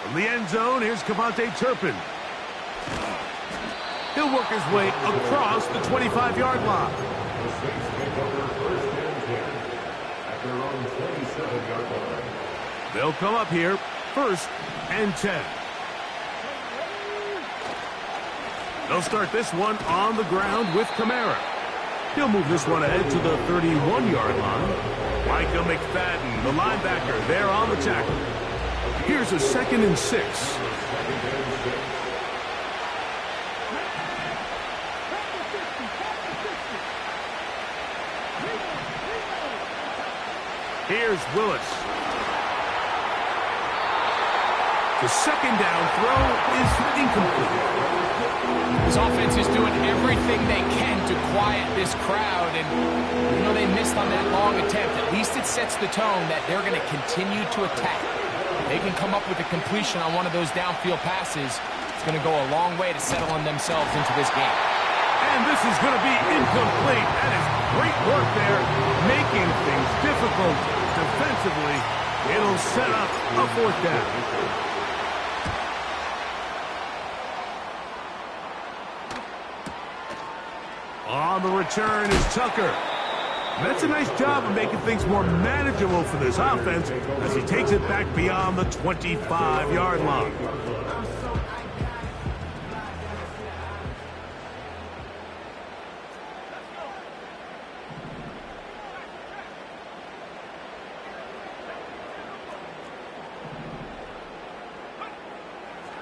From the end zone, here's Cavante Turpin. He'll work his way across the 25-yard line. They'll come up here, 1st and 10. They'll start this one on the ground with Kamara. He'll move this one ahead to the 31-yard line. Micah McFadden, the linebacker, there on the tackle. Here's a 2nd and 6. Here's Willis. The 2nd down throw is incomplete. This offense is doing everything they can to quiet this crowd, and you know they missed on that long attempt. At least it sets the tone that they're going to continue to attack. They can come up with a completion on one of those downfield passes. It's going to go a long way to settling themselves into this game. And this is going to be incomplete. That is great work there, making things difficult defensively. It'll set up a 4th down. On the return is Tucker. That's a nice job of making things more manageable for this offense as he takes it back beyond the 25-yard line.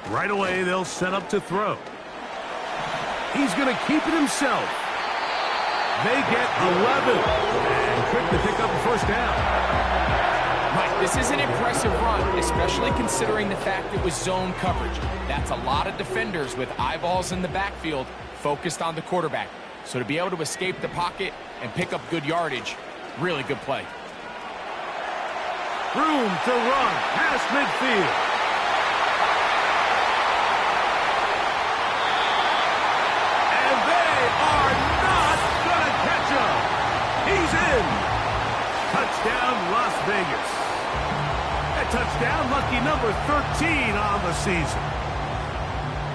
Right away, they'll set up to throw. He's going to keep it himself. They get 11 and quick to pick up a 1st down. Right, this is an impressive run, especially considering the fact it was zone coverage. That's a lot of defenders with eyeballs in the backfield focused on the quarterback. So to be able to escape the pocket and pick up good yardage, really good play. Room to run past midfield. Touchdown, Las Vegas. A touchdown, lucky number 13 on the season.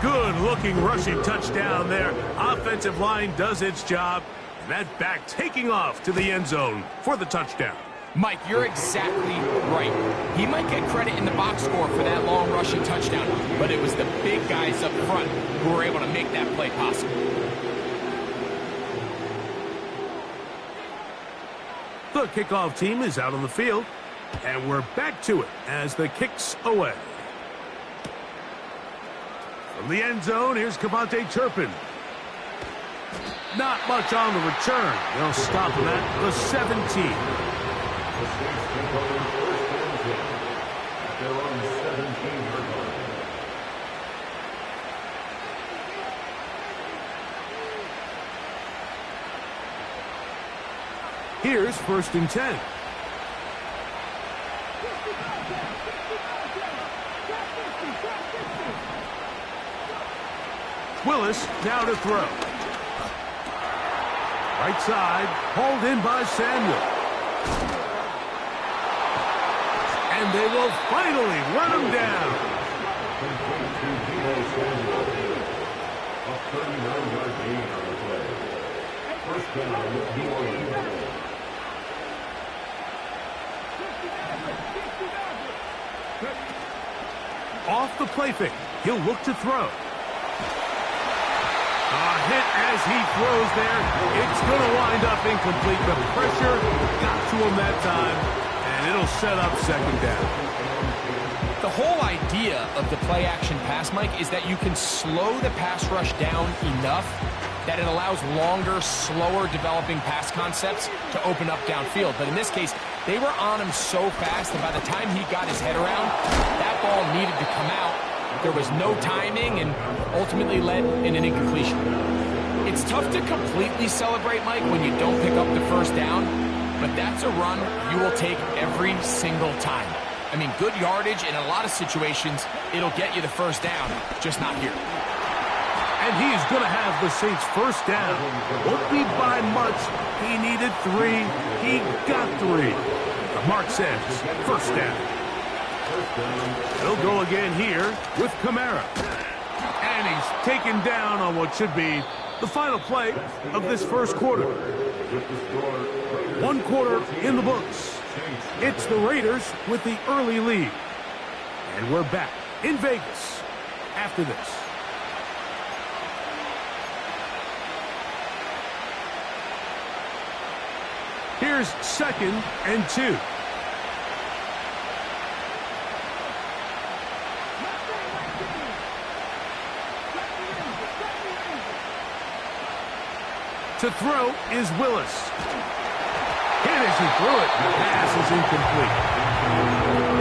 Good-looking rushing touchdown there. Offensive line does its job. And that back taking off to the end zone for the touchdown. Mike, you're exactly right. He might get credit in the box score for that long rushing touchdown, but it was the big guys up front who were able to make that play possible. The kickoff team is out on the field, and we're back to it as the kick's away. From the end zone, here's Cavante Turpin. Not much on the return. They'll stop him at the 17. Here's 1st and 10. Willis now to throw. Right side, hauled in by Samuel. And they will finally run him down. A 39-yard gain on the play. 1st down, off the play fake. He'll look to throw. A hit as he throws there. It's going to wind up incomplete. The pressure got to him that time, and it'll set up 2nd down. The whole idea of the play-action pass, Mike, is that you can slow the pass rush down enough that it allows longer, slower developing pass concepts to open up downfield. But in this case, they were on him so fast that by the time he got his head around, that ball needed to come out. There was no timing and ultimately led in an incompletion. It's tough to completely celebrate, Mike, when you don't pick up the 1st down, but that's a run you will take every single time. I mean, good yardage in a lot of situations, it'll get you the 1st down, just not here. And he's going to have the Saints' 1st down. Won't be by much. He needed 3. He got 3. The mark says 1st down. He'll go again here with Kamara. And he's taken down on what should be the final play of this first quarter. 1 quarter in the books. It's the Raiders with the early lead. And we're back in Vegas after this. Here's 2nd and 2. To throw is Willis. Hit as he threw it. The pass is incomplete.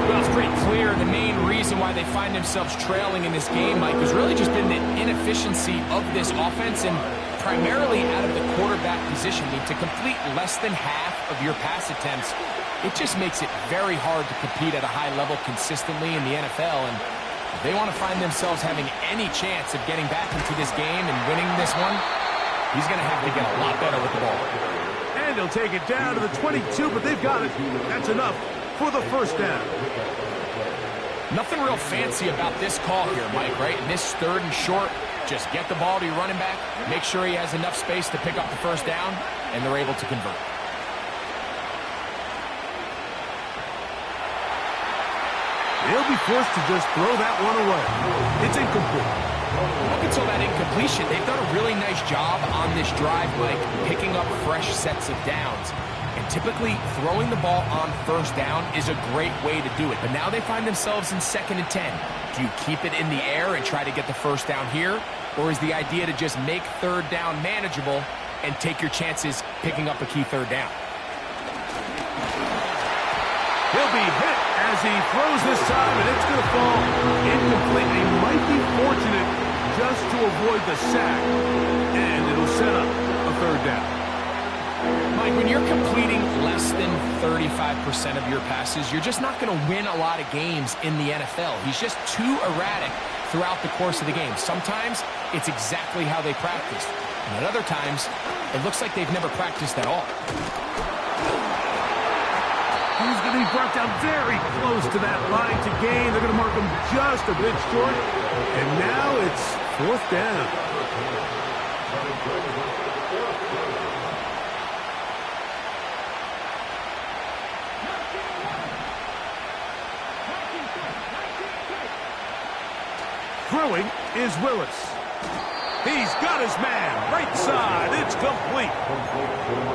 Well, it's pretty clear the main reason why they find themselves trailing in this game, Mike, has really just been the inefficiency of this offense and primarily out of the quarterback position. To complete less than half of your pass attempts, it just makes it very hard to compete at a high level consistently in the NFL. And if they want to find themselves having any chance of getting back into this game and winning this one, he's going to have to get a lot better with the ball. And he'll take it down to the 22, but they've got it. That's enough for the first down. Nothing real fancy about this call here, Mike, right? In this 3rd and short, just get the ball to your running back, make sure he has enough space to pick up the first down, and they're able to convert. He'll be forced to just throw that one away. It's incomplete. Up until that incompletion, they've done a really nice job on this drive, Mike, picking up fresh sets of downs. And typically, throwing the ball on first down is a great way to do it. But now they find themselves in 2nd and 10. Do you keep it in the air and try to get the first down here? Or is the idea to just make 3rd down manageable and take your chances picking up a key 3rd down? He'll be hit as he throws this time, and it's going to fall incomplete. They might be fortunate just to avoid the sack, and it'll set up a 3rd down. Mike, when you're completing less than 35% of your passes, you're just not going to win a lot of games in the NFL. He's just too erratic throughout the course of the game. Sometimes it's exactly how they practiced, and at other times it looks like they've never practiced at all. He's going to be brought down very close to that line to gain. They're going to mark him just a bit short. And now it's 4th down. Throwing is Willis. He's got his man. Right side. It's complete.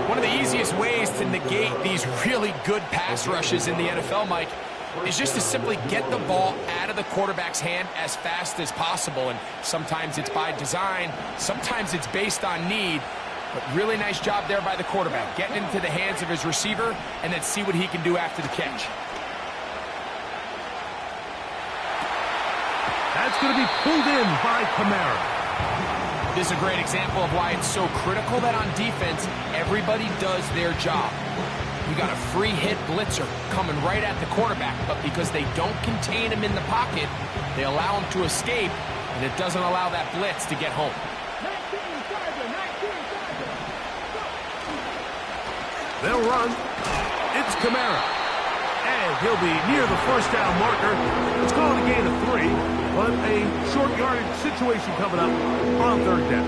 One of the easiest ways to negate these really good pass rushes in the NFL, Mike, is just to simply get the ball out of the quarterback's hand as fast as possible. And sometimes it's by design. Sometimes it's based on need. But really nice job there by the quarterback. Getting into the hands of his receiver and then see what he can do after the catch. That's going to be pulled in by Kamara. This is a great example of why it's so critical that on defense, everybody does their job. You got a free hit blitzer coming right at the quarterback, but because they don't contain him in the pocket, they allow him to escape, and it doesn't allow that blitz to get home. They'll run. It's Kamara. And he'll be near the first down marker. Let's call it a gain of 3, but a short yardage situation coming up on 3rd down.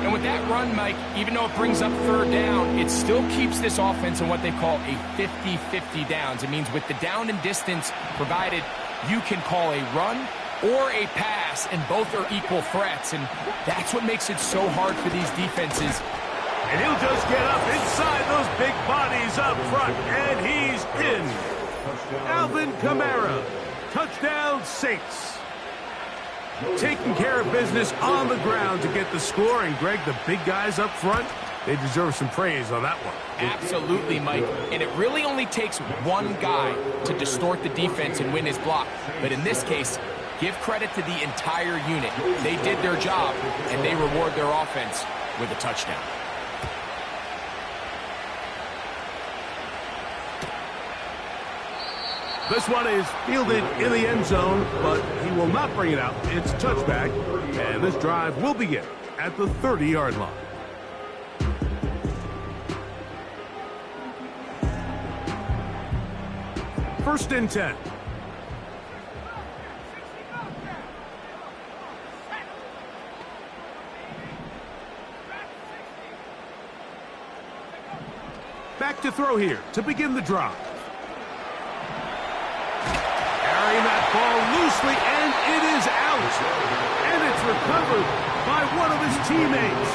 And with that run, Mike, even though it brings up 3rd down, it still keeps this offense in what they call a 50-50 downs. It means with the down and distance provided, you can call a run or a pass, and both are equal threats. And that's what makes it so hard for these defenses. And he'll just get up inside those big bodies up front, and he's in. Alvin Kamara, touchdown Saints. Taking care of business on the ground to get the score, and Greg, the big guys up front, they deserve some praise on that one. Absolutely, Mike. And it really only takes one guy to distort the defense and win his block. But in this case, give credit to the entire unit. They did their job, and they reward their offense with a touchdown. This one is fielded in the end zone, but he will not bring it out. It's a touchback, and this drive will begin at the 30-yard line. First and 10. back to throw here to begin the drive. Carrying that ball loosely, and it is out. And it's recovered by one of his teammates.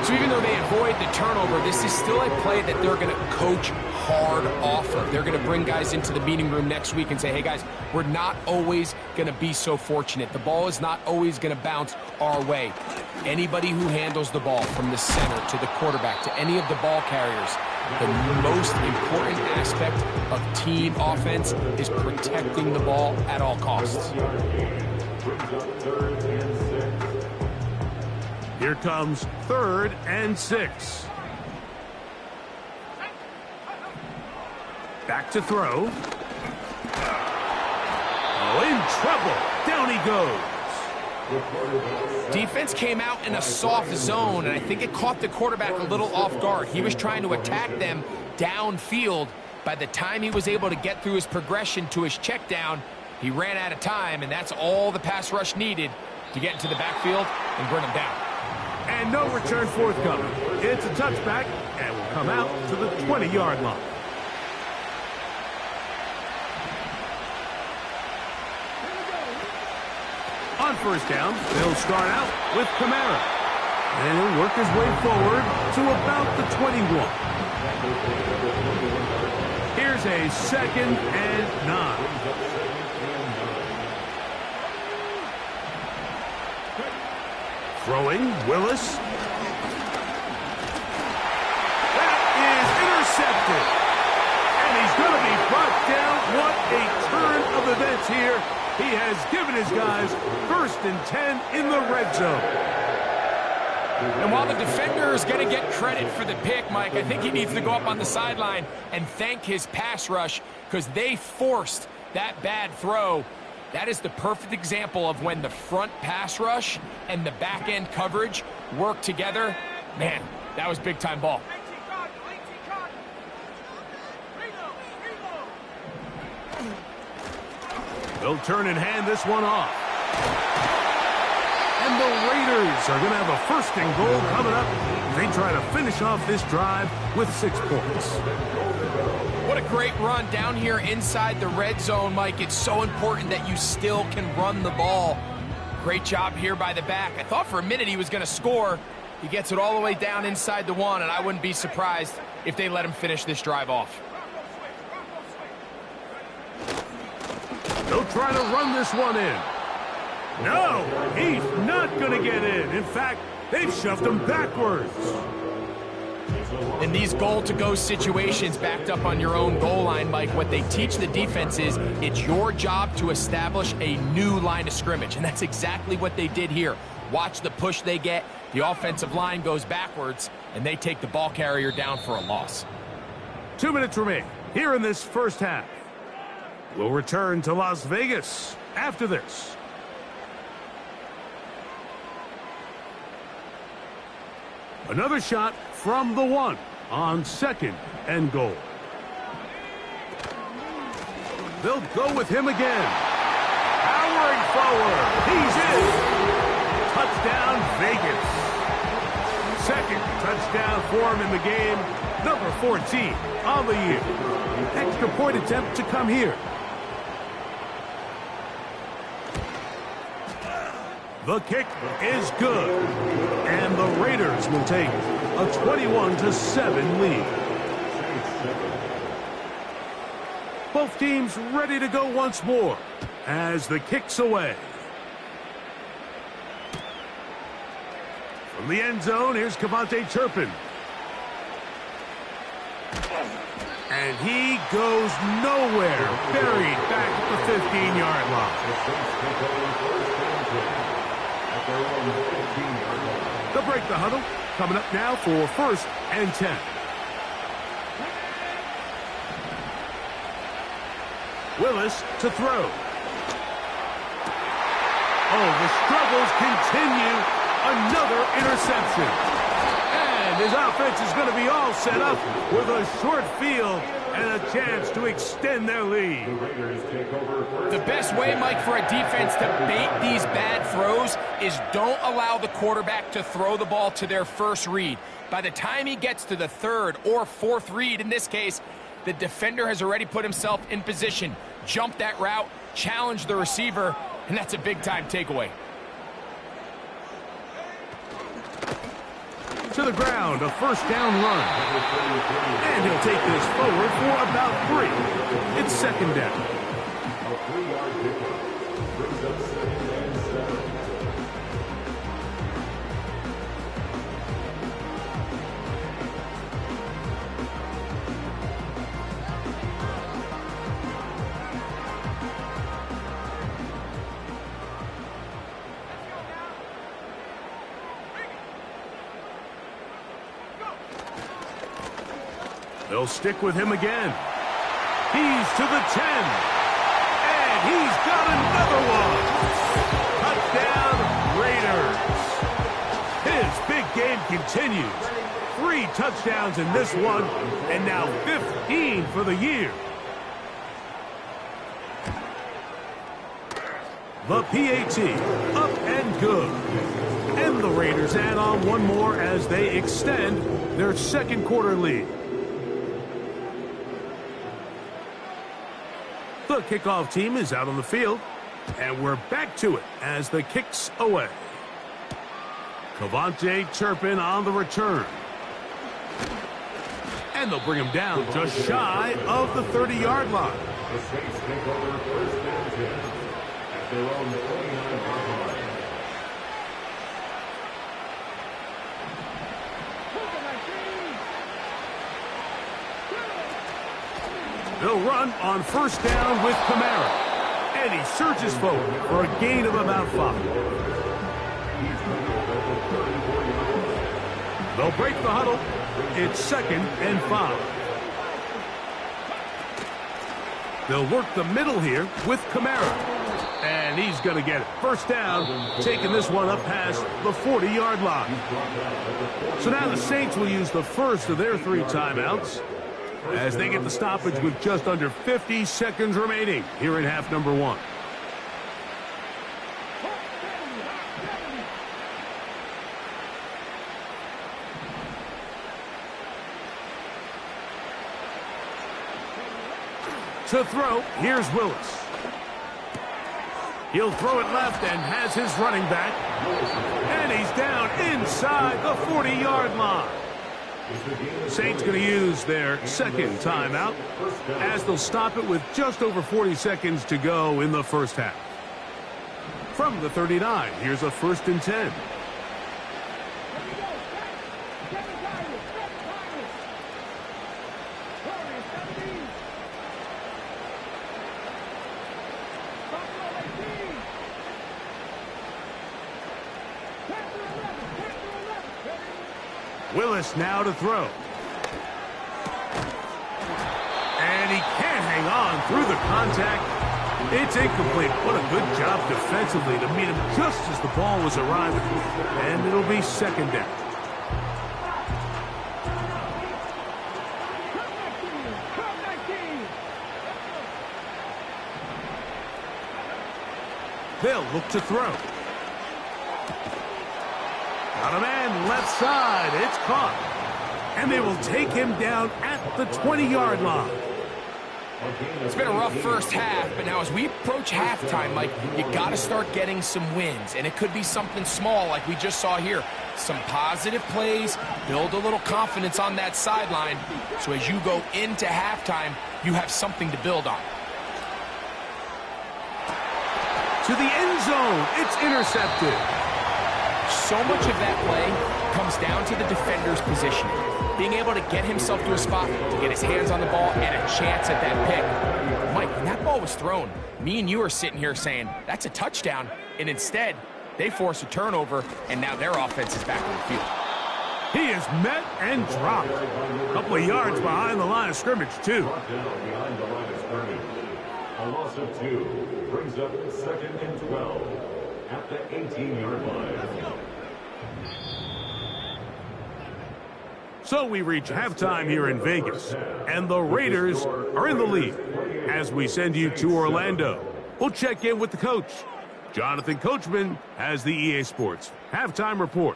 So even though they avoid the turnover, this is still a play that they're going to coach hard off of. They're going to bring guys into the meeting room next week and say, hey guys, we're not always going to be so fortunate. The ball is not always going to bounce our way. Anybody who handles the ball from the center to the quarterback to any of the ball carriers, the most important aspect of team offense is protecting the ball at all costs. Here comes 3rd and 6. Back to throw. Oh, in trouble. Down he goes. Defense came out in a soft zone, and I think it caught the quarterback a little off guard. He was trying to attack them downfield. By the time he was able to get through his progression to his check down, he ran out of time, and that's all the pass rush needed to get into the backfield and bring him down. And no return forthcoming. It's a touchback, and will come out to the 20-yard line. On first down, they'll start out with Kamara. And he'll work his way forward to about the 21. Here's a 2nd and 9. Throwing, Willis. That is intercepted. And he's going to be brought down. What a turn of events here. He has given his guys 1st and 10 in the red zone. And while the defender is going to get credit for the pick, Mike, I think he needs to go up on the sideline and thank his pass rush because they forced that bad throw. That is the perfect example of when the front pass rush and the back end coverage work together. Man, that was big time ball. They'll turn and hand this one off. And the Raiders are going to have a 1st and goal coming up. They try to finish off this drive with 6 points. What a great run down here inside the red zone, Mike. It's so important that you still can run the ball. Great job here by the back. I thought for a minute he was going to score. He gets it all the way down inside the 1, and I wouldn't be surprised if they let him finish this drive off. They'll try to run this one in. No, he's not going to get in. In fact, they've shoved him backwards. In these goal-to-go situations backed up on your own goal line, Mike, what they teach the defense is it's your job to establish a new line of scrimmage, and that's exactly what they did here. Watch the push they get. The offensive line goes backwards, and they take the ball carrier down for a loss. 2 minutes remain here in this first half. We'll return to Las Vegas after this. Another shot from the 1 on 2nd and goal. They'll go with him again. Powering forward. He's in. Touchdown, Vegas. 2nd touchdown for him in the game. Number 14 on the year. Extra point attempt to come here. The kick is good, and the Raiders will take a 21-7 lead. Both teams ready to go once more as the kick's away. From the end zone, here's Cavante Turpin. And he goes nowhere, buried back at the 15-yard line. They'll break the huddle. Coming up now for 1st and 10. Willis to throw. Oh, the struggles continue. Another interception. And his offense is going to be all set up with a short field and a chance to extend their lead. The best way, Mike, for a defense to bait these bad throws is don't allow the quarterback to throw the ball to their first read. By the time he gets to the third or fourth read, in this case, the defender has already put himself in position, jumped that route, challenged the receiver, and that's a big-time takeaway. To the ground, a first down run. And he'll take this forward for about 3. It's second down. A 3-yard pickup brings up 2nd and 7. They'll stick with him again. He's to the 10. And he's got another one. Touchdown, Raiders. His big game continues. 3 touchdowns in this one, and now 15 for the year. The PAT, up and good. And the Raiders add on one more as they extend their second quarter lead. The kickoff team is out on the field, and we're back to it as the kick's away. Cavante Turpin on the return. And they'll bring him down just shy of the 30-yard line. The Saints take over 1st and 10 at their own 29-yard line. They'll run on first down with Kamara. And he surges forward for a gain of about 5. They'll break the huddle. It's 2nd and 5. They'll work the middle here with Kamara. And he's going to get it. First down, taking this one up past the 40-yard line. So now the Saints will use the first of their 3 timeouts as they get the stoppage with just under 50 seconds remaining here in half number 1. To throw, here's Willis. He'll throw it left and has his running back. And he's down inside the 40-yard line. Saints going to use their second timeout as they'll stop it with just over 40 seconds to go in the first half. From the 39, here's a 1st and 10. Willis now to throw. And he can't hang on through the contact. It's incomplete. What a good job defensively to meet him just as the ball was arriving. And it'll be 2nd down. They'll look to throw. Got a man left side. It's caught. And they will take him down at the 20-yard line. It's been a rough first half, but now as we approach halftime, Mike, you got to start getting some wins. And it could be something small like we just saw here. Some positive plays, build a little confidence on that sideline. So as you go into halftime, you have something to build on. To the end zone. It's intercepted. So much of that play comes down to the defender's positioning. Being able to get himself to a spot, to get his hands on the ball, and a chance at that pick. Mike, when that ball was thrown, me and you are sitting here saying, that's a touchdown. And instead, they force a turnover, and now their offense is back on the field. He is met and dropped. A couple of yards behind the line of scrimmage, too. Behind the line of scrimmage. A loss of 2 brings up 2nd and 12 at the 18-yard line. So we reach halftime here in Vegas, and the Raiders are in the lead. As we send you to Orlando, we'll check in with the coach. Jonathan Coachman has the EA Sports halftime report.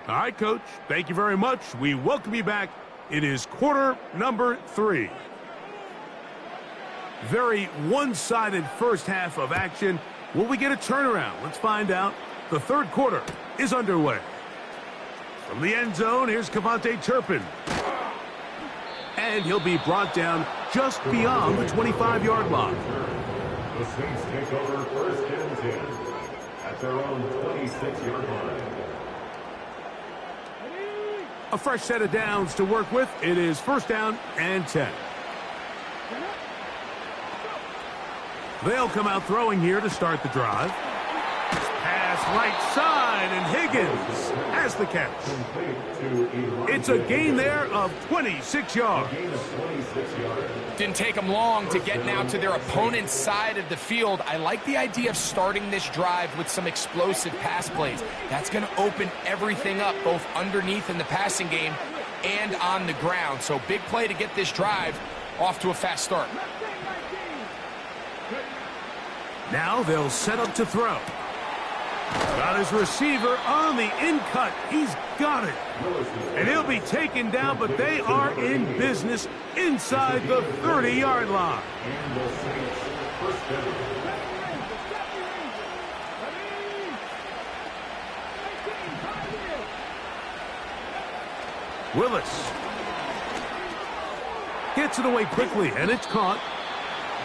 All right, Coach, thank you very much. We welcome you back. It is quarter number 3. Very one-sided first half of action. Will we get a turnaround? Let's find out. The third quarter is underway. From the end zone, here's Kevontae Turpin. And he'll be brought down just beyond the 25-yard line. The Saints take over first and 10 at their own 26-yard line. A fresh set of downs to work with. It is first down and 10. They'll come out throwing here to start the drive. Pass right side, and Higgins has the catch. It's a gain there of 26 yards. Didn't take them long to get now to their opponent's side of the field. I like the idea of starting this drive with some explosive pass plays. That's going to open everything up, both underneath in the passing game and on the ground. So big play to get this drive off to a fast start. Now they'll set up to throw. Got his receiver on the in-cut. He's got it. And he'll be taken down, but they are in business inside the 30-yard line. Willis gets it away quickly, and it's caught.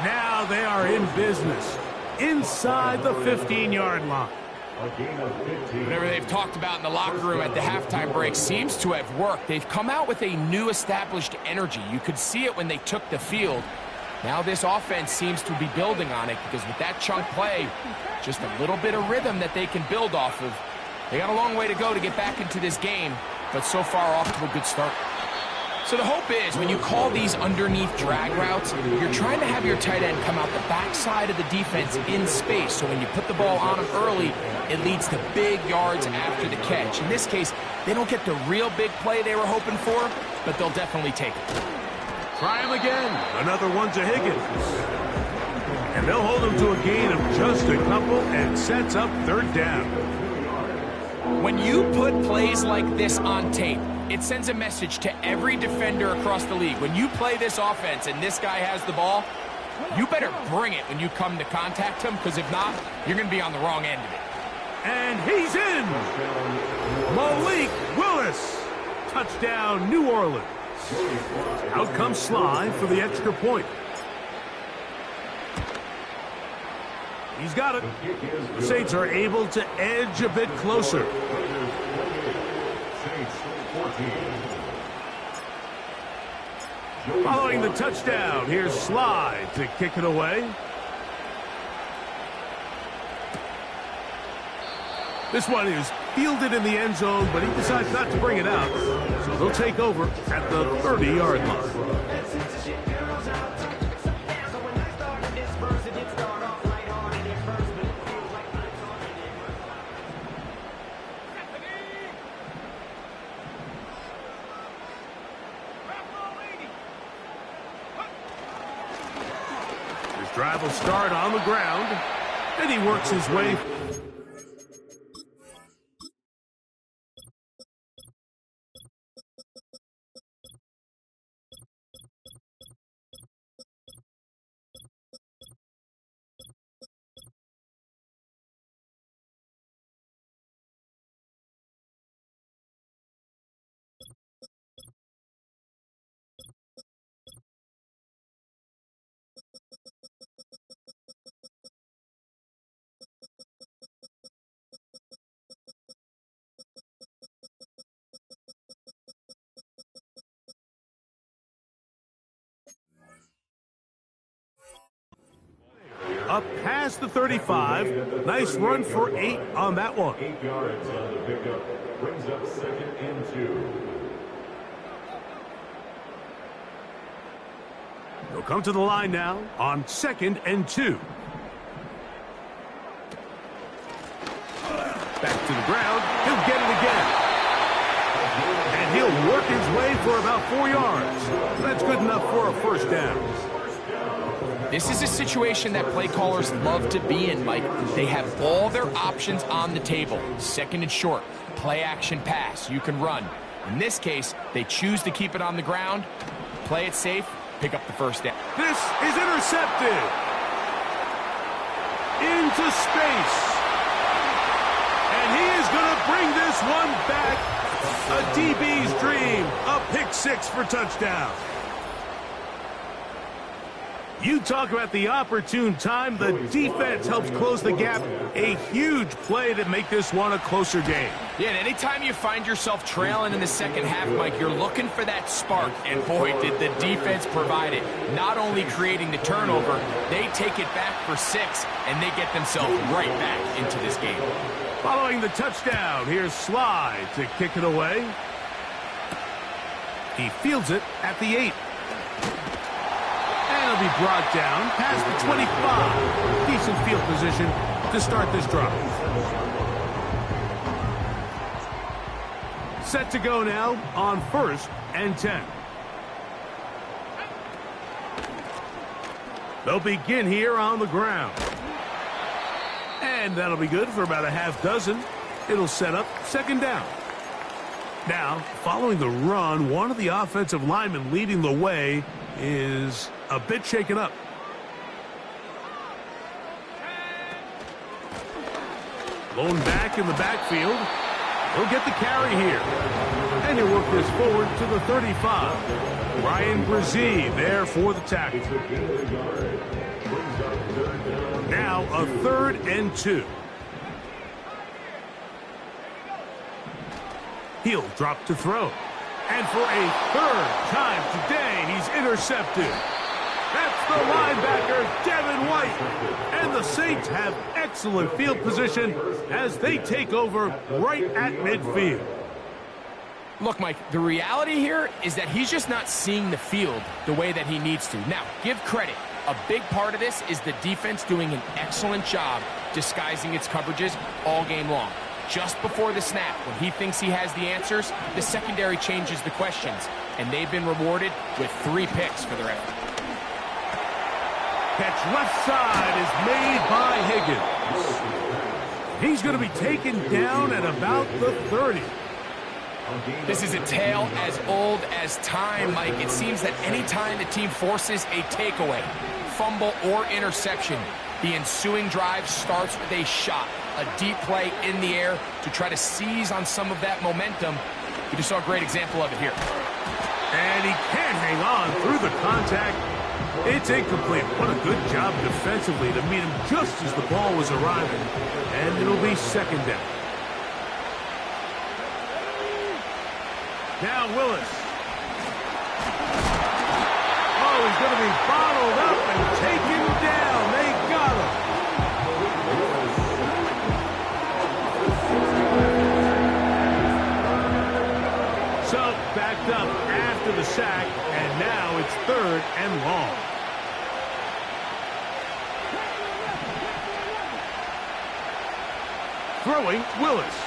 Now they are in business inside the 15-yard line. Whatever they've talked about in the locker room at the halftime break seems to have worked. They've come out with a new established energy. You could see it when they took the field. Now this offense seems to be building on it because with that chunk play, just a little bit of rhythm that they can build off of. They got a long way to go to get back into this game, but so far off to a good start. So the hope is when you call these underneath drag routes, you're trying to have your tight end come out the backside of the defense in space. So when you put the ball on him early, it leads to big yards after the catch. In this case, they don't get the real big play they were hoping for, but they'll definitely take it. Try him again. Another one to Higgins. And they'll hold him to a gain of just a couple and sets up third down. When you put plays like this on tape, it sends a message to every defender across the league. When you play this offense and this guy has the ball, you better bring it when you come to contact him, because if not, you're going to be on the wrong end of it. And he's in! Malik Willis! Touchdown, New Orleans. Out comes Sly for the extra point. He's got it. The Saints are able to edge a bit closer. Following the touchdown, here's Sly to kick it away. This one is fielded in the end zone, but he decides not to bring it out. So they'll take over at the 30-yard line. Drive will start on the ground, and he works his way. Up past the 35. Nice run for 8 on that one. 8 yards on the pickup. Brings up second and 2. They'll come to the line now on second and 2. Back to the ground. He'll get it again. And he'll work his way for about 4 yards. That's good enough for a first down. This is a situation that play callers love to be in, Mike. They have all their options on the table. Second and short, play action pass, you can run. In this case, they choose to keep it on the ground, play it safe, pick up the first down. This is intercepted. Into space. And he is going to bring this one back. A DB's dream. A pick six for touchdown. You talk about the opportune time. The defense helps close the gap. A huge play to make this one a closer game. Yeah, and anytime you find yourself trailing in the second half, Mike, you're looking for that spark. And boy, did the defense provide it. Not only creating the turnover, they take it back for 6, and they get themselves right back into this game. Following the touchdown, here's Sly to kick it away. He fields it at the 8. And it'll be brought down past the 25. Decent field position to start this drive. Set to go now on 1st and 10. They'll begin here on the ground. And that'll be good for about a half dozen. It'll set up second down. Now, following the run, one of the offensive linemen leading the way is a bit shaken up. Blown back in the backfield. He'll get the carry here. And he'll work this forward to the 35. Ryan Brzee there for the tackle. Now a 3rd and 2. He'll drop to throw. And for a 3rd time today, he's intercepted. That's the linebacker, Devin White. And the Saints have excellent field position as they take over right at midfield. Look, Mike, the reality here is that he's just not seeing the field the way that he needs to. Now, give credit. A big part of this is the defense doing an excellent job disguising its coverages all game long. Just before the snap, when he thinks he has the answers, the secondary changes the questions, and they've been rewarded with 3 picks for their effort. Catch left side is made by Higgins. He's going to be taken down at about the 30. This is a tale as old as time, Mike. It seems that any time the team forces a takeaway, fumble, or interception, the ensuing drive starts with a shot, a deep play in the air to try to seize on some of that momentum. We just saw a great example of it here. And he can't hang on through the contact. It's incomplete. What a good job defensively to meet him just as the ball was arriving. And it'll be second down. Now Willis. Oh, he's going to be bottled up and taken down. They got him. So, backed up after the sack, and now it's 3rd and long. Throwing, Willis.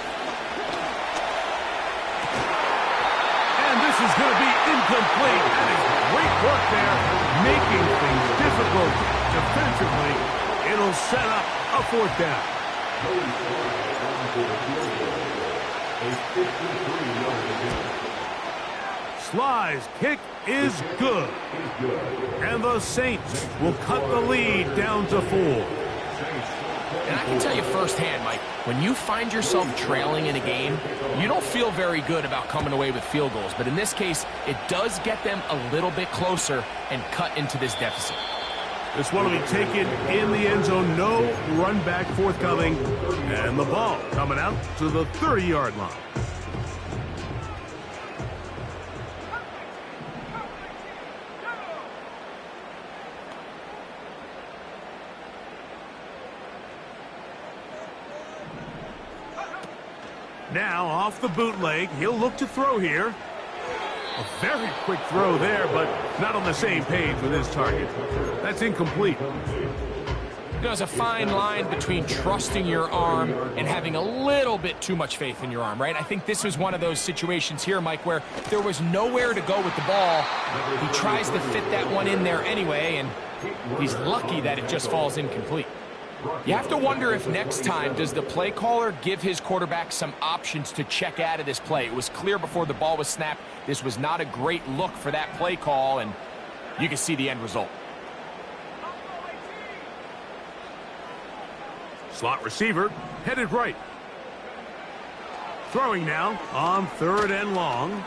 And this is going to be incomplete. That is great work there, making things difficult defensively. It'll set up a 4th down. Sly's kick is good. And the Saints will cut the lead down to 4. And I can tell you firsthand, Mike, when you find yourself trailing in a game, you don't feel very good about coming away with field goals. But in this case, it does get them a little bit closer and cut into this deficit. This one will be taken in the end zone. No run back forthcoming. And the ball coming out to the 30-yard line. Now, off the bootleg, he'll look to throw here. A very quick throw there, but not on the same page with his target. That's incomplete. There's a fine line between trusting your arm and having a little bit too much faith in your arm, right? I think this was one of those situations here, Mike, where there was nowhere to go with the ball. He tries to fit that one in there anyway, and he's lucky that it just falls incomplete. You have to wonder if next time, does the play caller give his quarterback some options to check out of this play? It was clear before the ball was snapped. This was not a great look for that play call, and you can see the end result. Slot receiver, headed right. Throwing now on 3rd and long.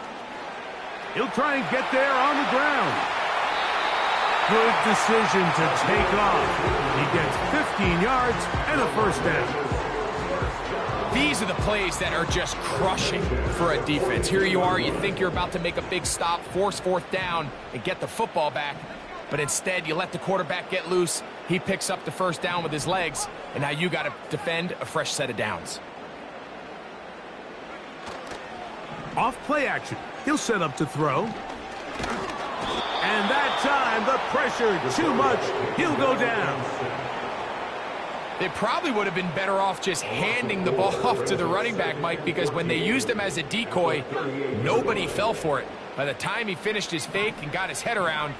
He'll try and get there on the ground. Good decision to take off. He gets 15 yards and a first down. These are the plays that are just crushing for a defense. Here you are, you think you're about to make a big stop, force 4th down, and get the football back. But instead, you let the quarterback get loose. He picks up the first down with his legs, and now you got to defend a fresh set of downs. Off play action. He'll set up to throw. And that time, the pressure too much. He'll go down. They probably would have been better off just handing the ball off to the running back, Mike, because when they used him as a decoy, nobody fell for it. By the time he finished his fake and got his head around,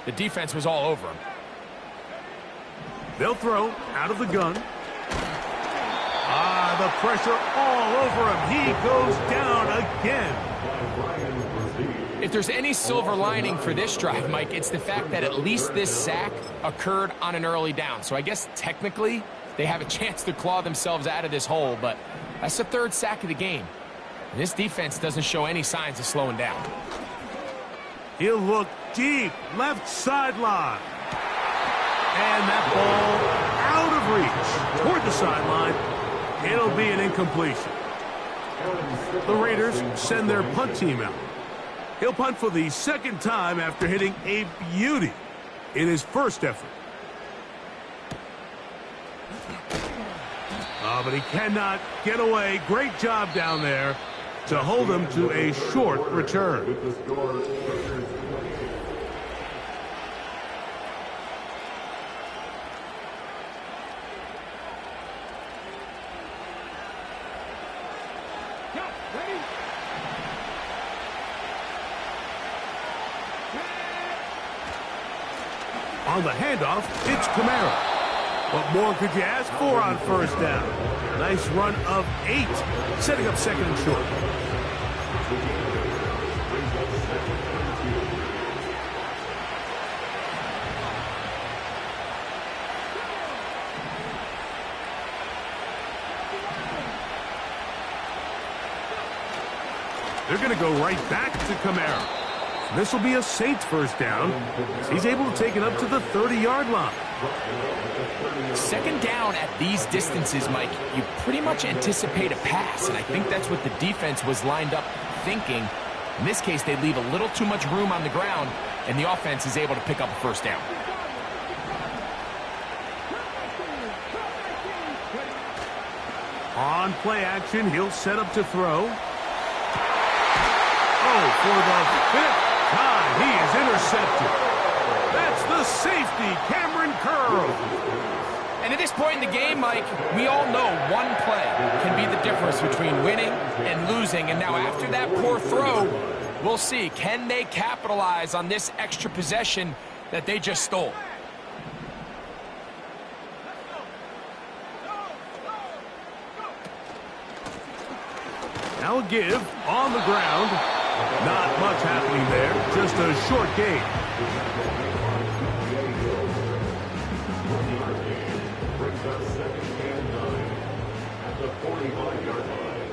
the defense was all over him. They'll throw out of the gun. The pressure all over him. He goes down again. If there's any silver lining for this drive, Mike, it's the fact that at least this sack occurred on an early down. So I guess technically they have a chance to claw themselves out of this hole, but that's the 3rd sack of the game. And this defense doesn't show any signs of slowing down. He'll look deep, left sideline. And that ball out of reach toward the sideline. It'll be an incompletion. The Raiders send their punt team out. He'll punt for the 2nd time after hitting a beauty in his first effort. But he cannot get away. Great job down there to hold him to a short return. On the handoff, it's Kamara. What more could you ask for on 1st down? Nice run of 8, setting up 2nd and short. They're going to go right back to Kamara. This will be a Saints 1st down. He's able to take it up to the 30-yard line. 2nd down at these distances, Mike, you pretty much anticipate a pass, and I think that's what the defense was lined up thinking. In this case, they leave a little too much room on the ground, and the offense is able to pick up a 1st down. On play action, he'll set up to throw. For the 5th time, he is intercepted. That's the safety, Cameron Curl. And at this point in the game, Mike, we all know one play can be the difference between winning and losing. And now after that poor throw, we'll see, can they capitalize on this extra possession that they just stole? Now a give on the ground. Not much happening there, just a short gain. Brings up 2nd and 9 at the 45-yard line.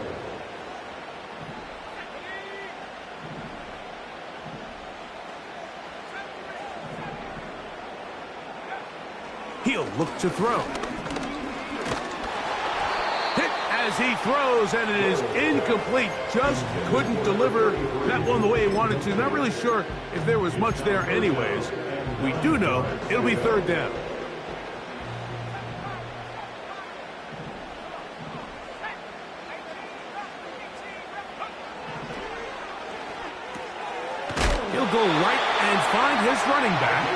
He'll look to throw. As he throws, and it is incomplete. Just couldn't deliver that one the way he wanted to. Not really sure if there was much there anyways. We do know it'll be 3rd down. He'll go right and find his running back.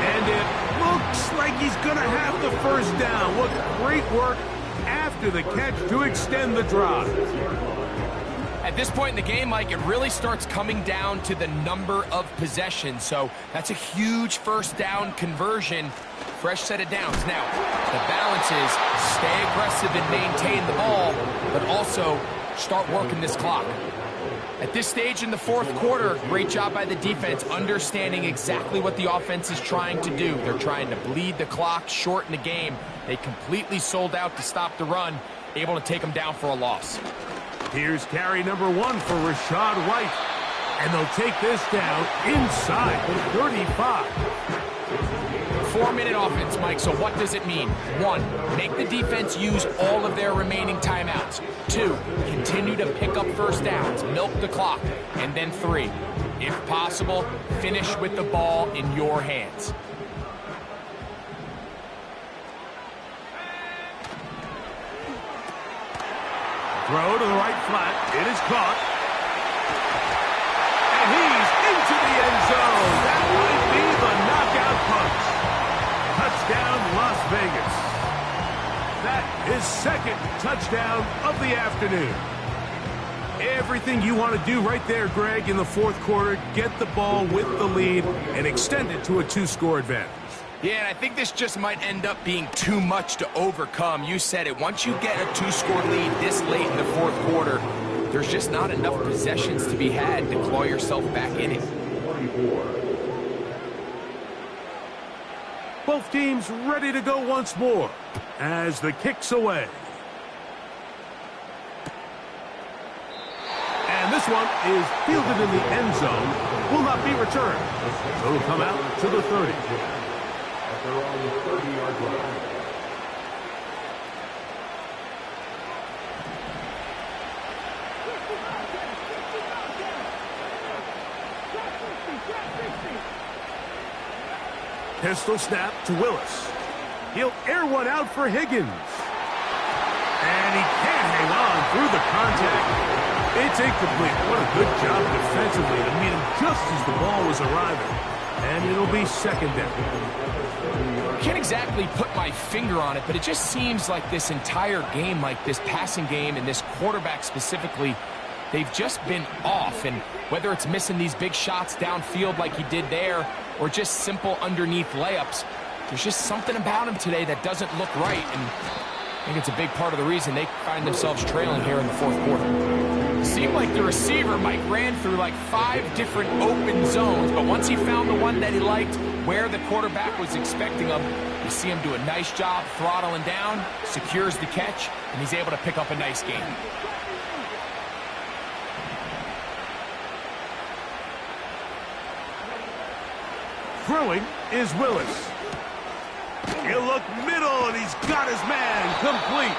And it looks like he's going to have the first down. What great work after the catch to extend the drive. At this point in the game, Mike, it really starts coming down to the number of possessions. So that's a huge first down conversion. Fresh set of downs. Now, the balance is stay aggressive and maintain the ball, but also start working this clock. At this stage in the fourth quarter, great job by the defense understanding exactly what the offense is trying to do. They're trying to bleed the clock, shorten the game. They completely sold out to stop the run, able to take them down for a loss. Here's carry number 1 for Rachaad White. And they'll take this down inside the 35. 4-minute offense, Mike, so what does it mean? 1, make the defense use all of their remaining timeouts. 2, continue to pick up first downs, milk the clock. And then 3, if possible, finish with the ball in your hands. Throw to the right flat. It is caught. And he's into the end zone. That might be the knockout punch. Touchdown, Las Vegas. That is second touchdown of the afternoon. Everything you want to do right there, Greg, in the fourth quarter, get the ball with the lead and extend it to a 2-score advantage. Yeah, and I think this just might end up being too much to overcome. You said it. Once you get a 2-score lead this late in the fourth quarter, there's just not enough possessions to be had to claw yourself back in it. Both teams ready to go once more as the kick's away. And this one is fielded in the end zone. Will not be returned. So it'll come out to the 30. They're on the 30-yard line. Pistol snap to Willis. He'll air one out for Higgins. And he can't hang on through the contact. It's incomplete. What a good job defensively to meet him just as the ball was arriving. And it'll be second down. I can't exactly put my finger on it, but it just seems like this entire game, like this passing game and this quarterback specifically, they've just been off. And whether it's missing these big shots downfield like he did there or just simple underneath layups, there's just something about him today that doesn't look right. And I think it's a big part of the reason they find themselves trailing here in the fourth quarter. It seemed like the receiver, Mike, ran through like 5 different open zones, but once he found the one that he liked, where the quarterback was expecting him, you see him do a nice job throttling down, secures the catch, and he's able to pick up a nice gain. Throwing is Willis. He'll look middle, and he's got his man complete.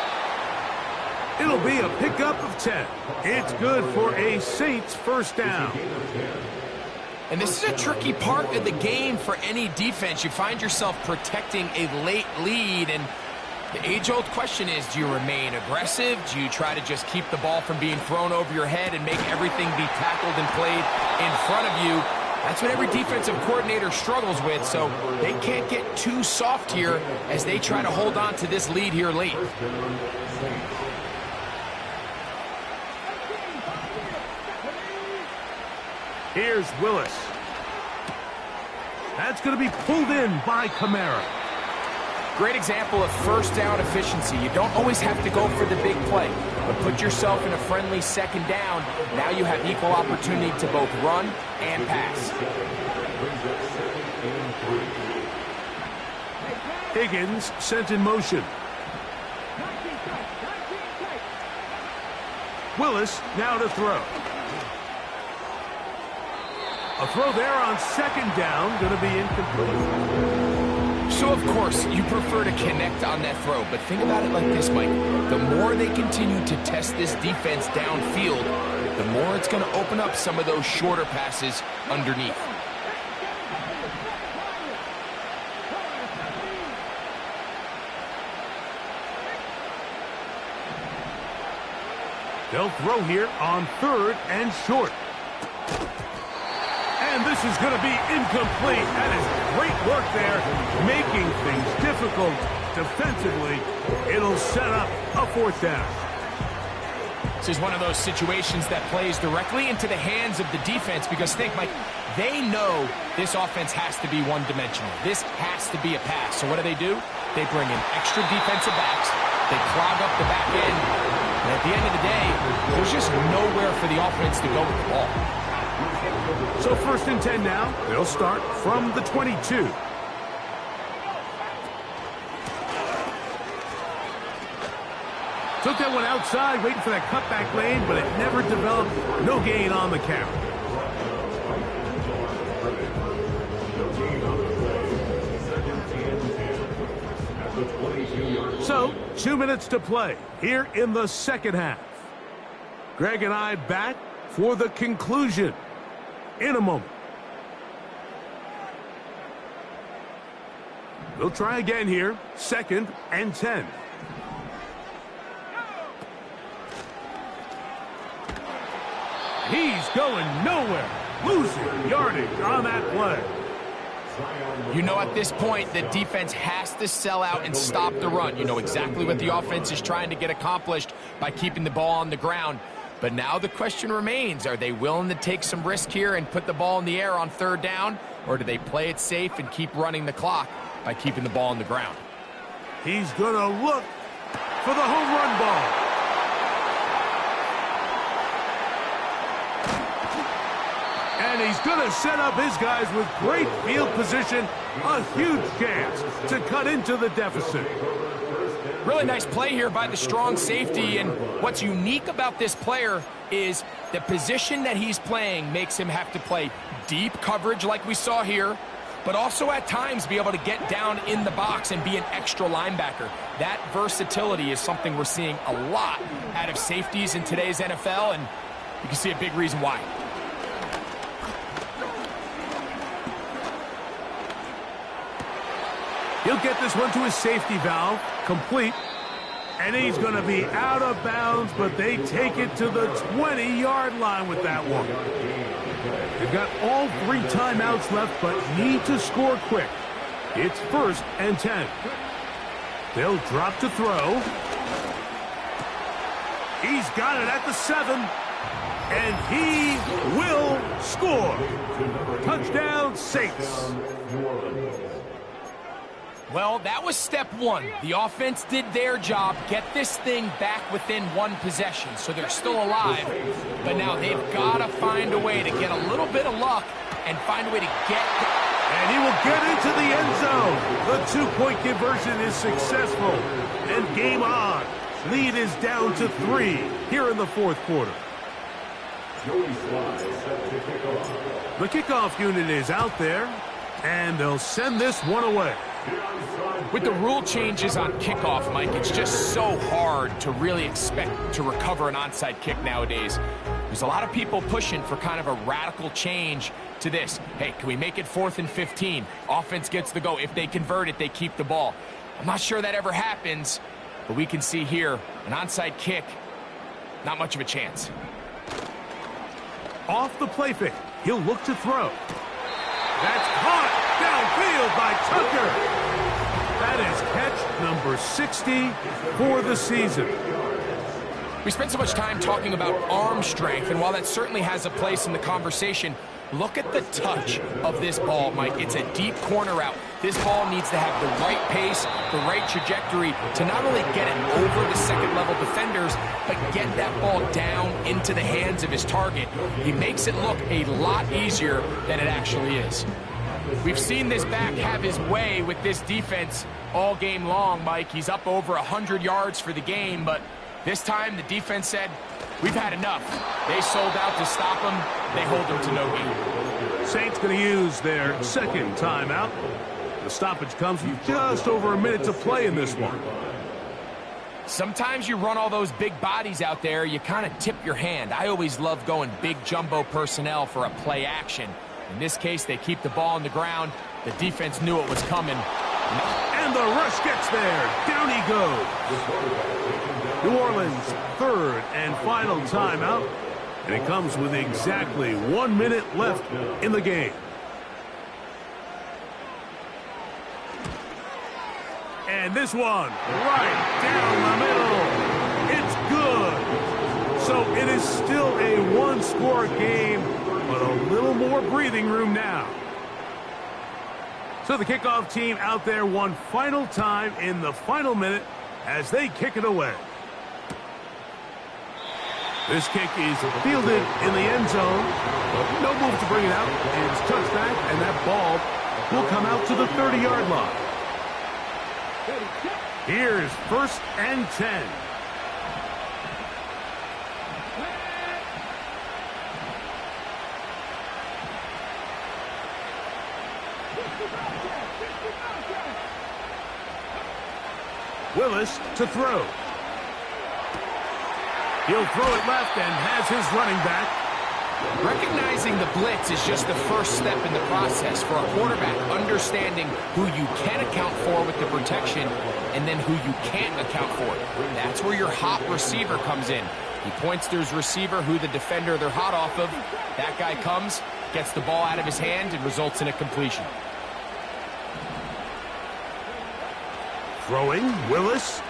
It'll be a pickup of 10. It's good for a Saints first down. And this is a tricky part of the game for any defense. You find yourself protecting a late lead, and the age-old question is, do you remain aggressive? Do you try to just keep the ball from being thrown over your head and make everything be tackled and played in front of you? That's what every defensive coordinator struggles with, so they can't get too soft here as they try to hold on to this lead here late. Here's Willis. That's going to be pulled in by Kamara. Great example of first down efficiency. You don't always have to go for the big play, but put yourself in a friendly second down. Now you have equal opportunity to both run and pass. Higgins sent in motion. Willis now to throw. A throw there on second down, going to be incomplete. So, of course, you prefer to connect on that throw, but think about it like this, Mike. The more they continue to test this defense downfield, the more it's going to open up some of those shorter passes underneath. They'll throw here on third and short. And this is going to be incomplete. That is great work there, making things difficult defensively. It'll set up a 4th down. This is one of those situations that plays directly into the hands of the defense because think, Mike, they know this offense has to be one-dimensional. This has to be a pass. So what do? They bring in extra defensive backs. They clog up the back end. And at the end of the day, there's just nowhere for the offense to go with the ball. So 1st and 10 now. They'll start from the 22. Took that one outside, waiting for that cutback lane, but it never developed. No gain on the carry. So, 2 minutes to play here in the 2nd half. Greg and I back for the conclusion in a moment. We'll try again here. 2nd and 10. He's going nowhere. Losing yardage on that play. You know at this point, the defense has to sell out and stop the run. You know exactly what the offense is trying to get accomplished by keeping the ball on the ground. But now the question remains, are they willing to take some risk here and put the ball in the air on 3rd down? Or do they play it safe and keep running the clock by keeping the ball on the ground? He's going to look for the home run ball. And he's going to set up his guys with great field position. A huge chance to cut into the deficit. Really nice play here by the strong safety. And what's unique about this player is the position that he's playing makes him have to play deep coverage like we saw here, but also at times be able to get down in the box and be an extra linebacker. That versatility is something we're seeing a lot out of safeties in today's NFL, and you can see a big reason why. He'll get this one to his safety valve, complete. And he's going to be out of bounds, but they take it to the 20-yard line with that one. They've got all 3 timeouts left, but need to score quick. It's 1st and 10. They'll drop to throw. He's got it at the 7. And he will score. Touchdown, Saints. Well, that was step 1. The offense did their job, get this thing back within 1 possession, so they're still alive. But now they've got to find a way to get a little bit of luck and find a way to get... And he will get into the end zone. The 2-point conversion is successful. And game on. Lead is down to 3 here in the 4th quarter. The kickoff unit is out there, and they'll send this one away. With the rule changes on kickoff, Mike, it's just so hard to really expect to recover an onside kick nowadays. There's a lot of people pushing for kind of a radical change to this. Hey, can we make it 4th and 15? Offense gets the go. If they convert it, they keep the ball. I'm not sure that ever happens, but we can see here an onside kick, not much of a chance. Off the play fake, he'll look to throw. That's caught downfield by Tucker. That is catch number 60 for the season. We spent so much time talking about arm strength, and while that certainly has a place in the conversation, look at the touch of this ball, Mike. It's a deep corner route. This ball needs to have the right pace, the right trajectory to not only get it over the second-level defenders, but get that ball down into the hands of his target. He makes it look a lot easier than it actually is. We've seen this back have his way with this defense all game long, Mike. He's up over 100 yards for the game, but this time the defense said, we've had enough. They sold out to stop him. They hold him to no gain. Saints going to use their 2nd timeout. The stoppage comes with just over a minute to play in this one. Sometimes you run all those big bodies out there, you kind of tip your hand. I always love going big jumbo personnel for a play action. In this case, they keep the ball on the ground. The defense knew it was coming. And the rush gets there. Down he goes. New Orleans, 3rd and final timeout. And it comes with exactly 1 minute left in the game. And this one, right down the middle. It's good. So it is still a one-score game, but a little more breathing room now. So the kickoff team out there one final time in the final minute as they kick it away. This kick is fielded in the end zone. No move to bring it out. It's touched back, and that ball will come out to the 30-yard line. Here's 1st and 10. Willis to throw. He'll throw it left and has his running back. Recognizing the blitz is just the first step in the process for a quarterback, understanding who you can account for with the protection and then who you can't account for. That's where your hot receiver comes in. He points to his receiver, who the defender they're hot off of. That guy comes, gets the ball out of his hand, and results in a completion. Throwing, Willis.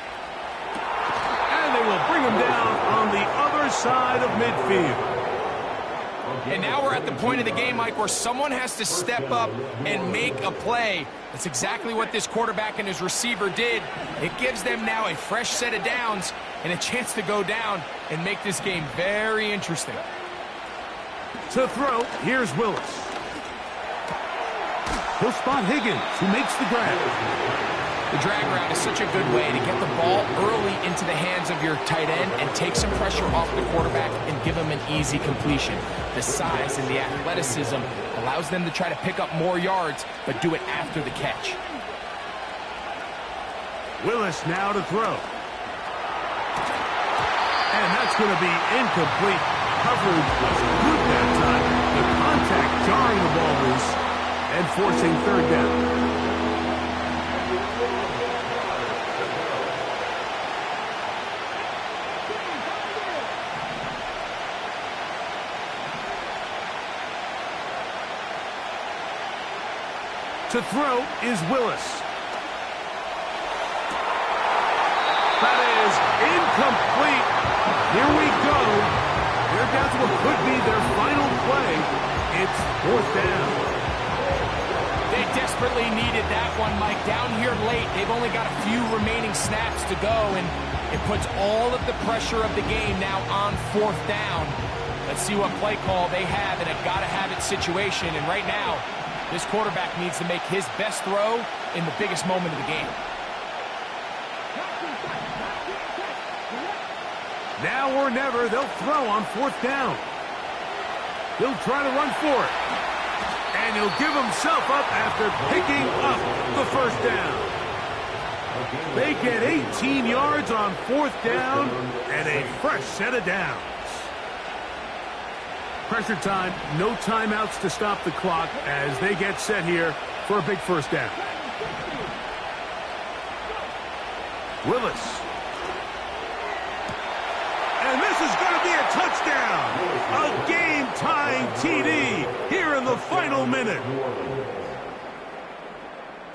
And they will bring him down on the other side of midfield. And now we're at the point of the game, Mike, where someone has to step up and make a play. That's exactly what this quarterback and his receiver did. It gives them now a fresh set of downs and a chance to go down and make this game very interesting. To throw, here's Willis. He'll spot Higgins, who makes the grab. The drag route is such a good way to get the ball early into the hands of your tight end and take some pressure off the quarterback and give him an easy completion. The size and the athleticism allows them to try to pick up more yards, but do it after the catch. Willis now to throw. And that's going to be incomplete. Coverage was good that time. The contact jarring the ball loose and forcing 3rd down. To throw is Willis. That is incomplete. Here we go. They're down to what could be their final play. It's 4th down. They desperately needed that one, Mike. Down here late, they've only got a few remaining snaps to go, and it puts all of the pressure of the game now on 4th down. Let's see what play call they have in a gotta-have-it situation, and right now, this quarterback needs to make his best throw in the biggest moment of the game. Now or never, they'll throw on 4th down. He'll try to run for it. And he'll give himself up after picking up the 1st down. They get 18 yards on 4th down and a fresh set of downs. Pressure time, no timeouts to stop the clock as they get set here for a big 1st down. Willis. And this is going to be a touchdown. A game-tying TD here in the final minute.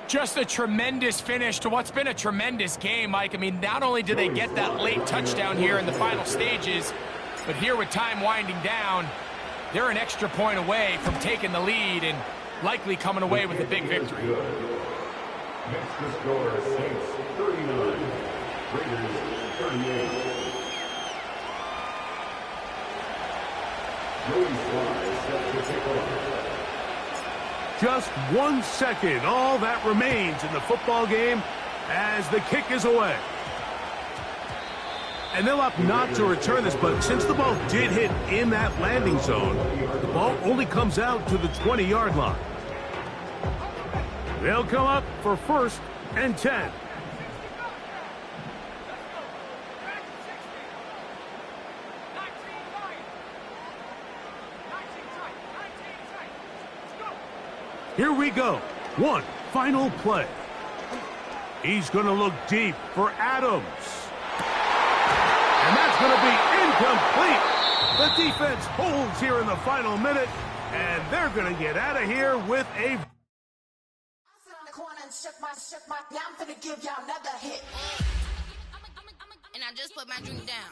Just a tremendous finish to what's been a tremendous game, Mike. I mean, not only do they get that late touchdown here in the final stages, but here with time winding down, they're an extra point away from taking the lead and likely coming away with a big victory. Next to score, Saints 39, Raiders 38. Joey Sly set to take off. Just 1 second, all that remains in the football game as the kick is away. And they'll opt not to return this, but since the ball did hit in that landing zone, the ball only comes out to the 20-yard line. They'll come up for 1st and 10. Here we go. One final play. He's going to look deep for Adams. And that's going to be incomplete. The defense holds here in the final minute, and they're going to get out of here with a... And I just put my drink down.